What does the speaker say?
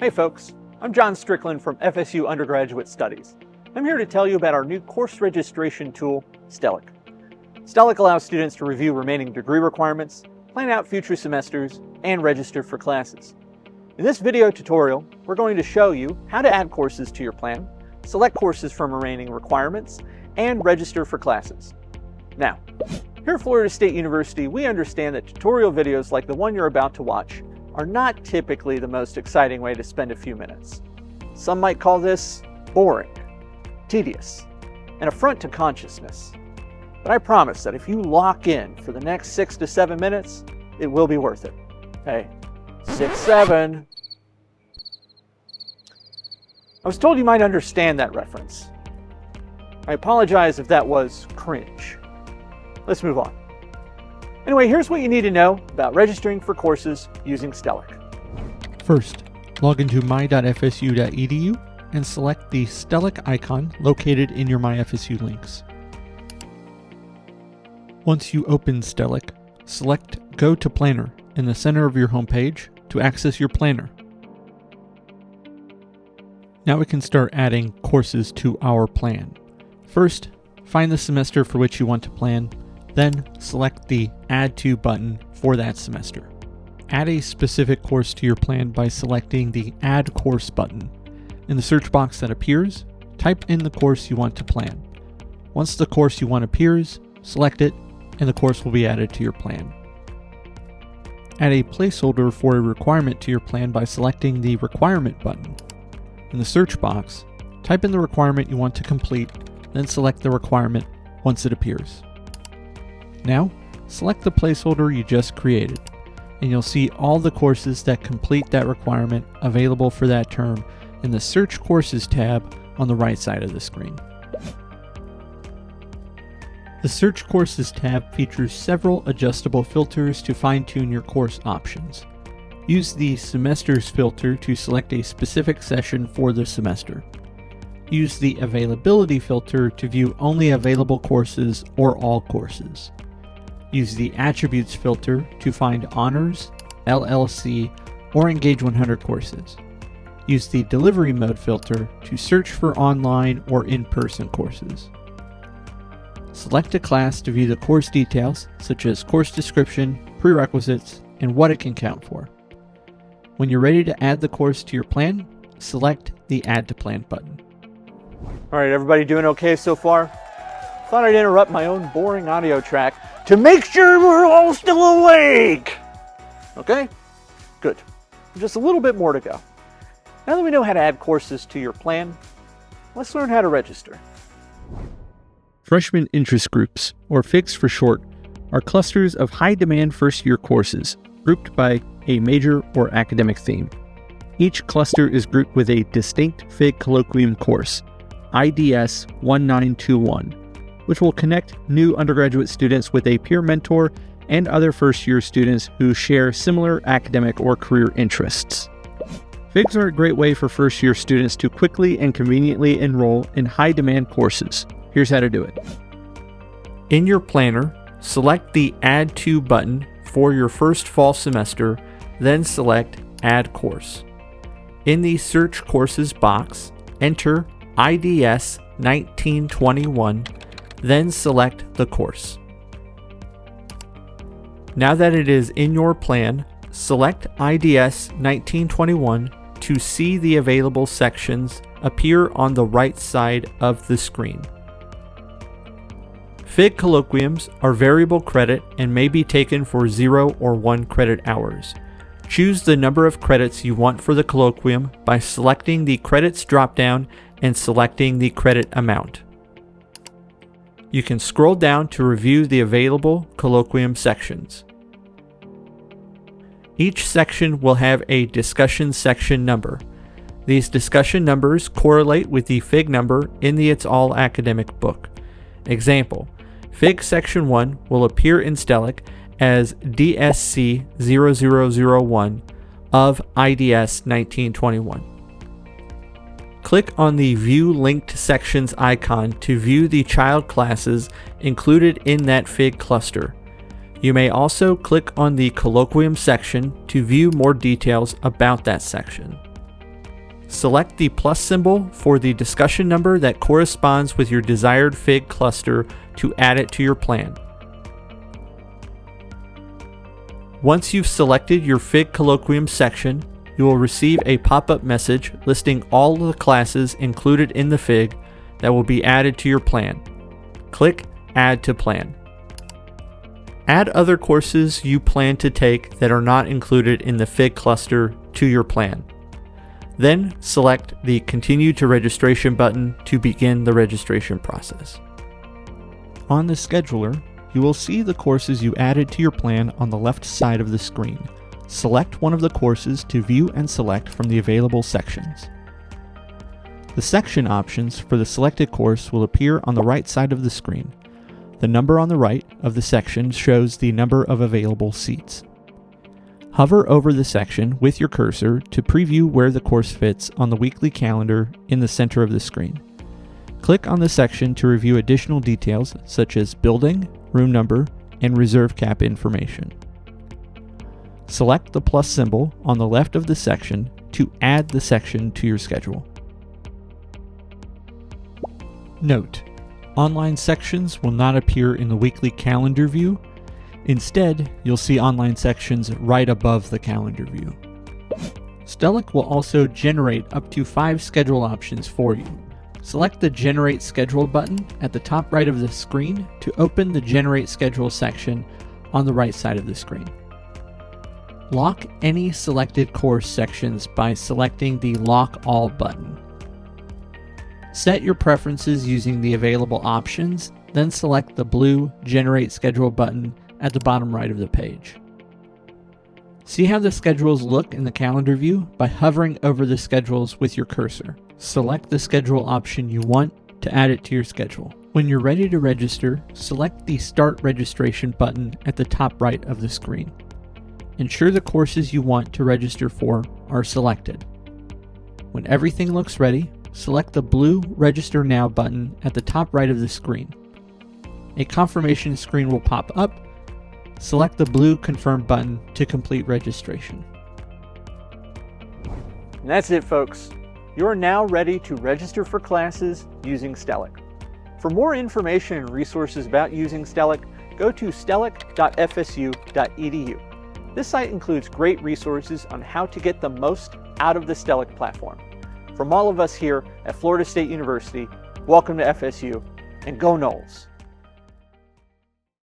Hey folks, I'm John Strickland from FSU Undergraduate Studies. I'm here to tell you about our new course registration tool, Stellic. Stellic allows students to review remaining degree requirements, plan out future semesters, and register for classes. In this video tutorial, we're going to show you how to add courses to your plan, select courses from remaining requirements, and register for classes. Now, here at Florida State University, we understand that tutorial videos like the one you're about to watch are not typically the most exciting way to spend a few minutes. Some might call this boring, tedious, an affront to consciousness. But I promise that if you lock in for the next 6 to 7 minutes, it will be worth it. Hey, 6, 7. I was told you might understand that reference. I apologize if that was cringe. Let's move on. Anyway, here's what you need to know about registering for courses using Stellic. First, log into my.fsu.edu and select the Stellic icon located in your MyFSU links. Once you open Stellic, select Go to Planner in the center of your homepage to access your planner. Now we can start adding courses to our plan. First, find the semester for which you want to plan, then select the Add To button for that semester. Add a specific course to your plan by selecting the Add Course button. In the search box that appears, type in the course you want to plan. Once the course you want appears, select it, and the course will be added to your plan. Add a placeholder for a requirement to your plan by selecting the Requirement button. In the search box, type in the requirement you want to complete, then select the requirement once it appears. Now, select the placeholder you just created, and you'll see all the courses that complete that requirement available for that term in the Search Courses tab on the right side of the screen. The Search Courses tab features several adjustable filters to fine-tune your course options. Use the Semesters filter to select a specific session for the semester. Use the Availability filter to view only available courses or all courses. Use the Attributes filter to find Honors, LLC, or Engage 100 courses. Use the Delivery Mode filter to search for online or in-person courses. Select a class to view the course details, such as course description, prerequisites, and what it can count for. When you're ready to add the course to your plan, select the Add to Plan button. All right, everybody doing okay so far? Thought I'd interrupt my own boring audio track to make sure we're all still awake. Okay? Good. Just a little bit more to go. Now that we know how to add courses to your plan, let's learn how to register. Freshman interest groups, or FIGs for short, are clusters of high-demand first-year courses, grouped by a major or academic theme. Each cluster is grouped with a distinct FIG colloquium course, IDS 1921, which will connect new undergraduate students with a peer mentor and other first-year students who share similar academic or career interests. FIGs are a great way for first-year students to quickly and conveniently enroll in high-demand courses. Here's how to do it. In your planner, select the Add To button for your first fall semester, then select Add Course. In the Search Courses box, enter IDS 1921, then select the course. Now that it is in your plan, select IDS 1921 to see the available sections appear on the right side of the screen. FIG colloquiums are variable credit and may be taken for 0 or 1 credit hours. Choose the number of credits you want for the colloquium by selecting the Credits dropdown and selecting the credit amount. You can scroll down to review the available colloquium sections. Each section will have a discussion section number. These discussion numbers correlate with the FIG number in the It's All Academic book. Example, FIG Section 1 will appear in Stellic as DSC 0001 of IDS 1921. Click on the View Linked Sections icon to view the child classes included in that FIG cluster. You may also click on the Colloquium section to view more details about that section. Select the plus symbol for the discussion number that corresponds with your desired FIG cluster to add it to your plan. Once you've selected your FIG Colloquium section, you will receive a pop-up message listing all of the classes included in the FIG that will be added to your plan. Click Add to Plan. Add other courses you plan to take that are not included in the FIG cluster to your plan. Then select the Continue to Registration button to begin the registration process. On the scheduler, you will see the courses you added to your plan on the left side of the screen. Select one of the courses to view and select from the available sections. The section options for the selected course will appear on the right side of the screen. The number on the right of the section shows the number of available seats. Hover over the section with your cursor to preview where the course fits on the weekly calendar in the center of the screen. Click on the section to review additional details such as building, room number, and reserve cap information. Select the plus symbol on the left of the section to add the section to your schedule. Note: online sections will not appear in the weekly calendar view. Instead, you'll see online sections right above the calendar view. Stellic will also generate up to 5 schedule options for you. Select the Generate Schedule button at the top right of the screen to open the Generate Schedule section on the right side of the screen. Lock any selected course sections by selecting the Lock All button. Set your preferences using the available options, then select the blue Generate Schedule button at the bottom right of the page. See how the schedules look in the calendar view by hovering over the schedules with your cursor. Select the schedule option you want to add it to your schedule. When you're ready to register, select the Start Registration button at the top right of the screen. Ensure the courses you want to register for are selected. When everything looks ready, select the blue Register Now button at the top right of the screen. A confirmation screen will pop up. Select the blue Confirm button to complete registration. And that's it, folks. You are now ready to register for classes using Stellic. For more information and resources about using Stellic, go to stellic.fsu.edu. This site includes great resources on how to get the most out of the Stellic platform. From all of us here at Florida State University, welcome to FSU, and go Noles!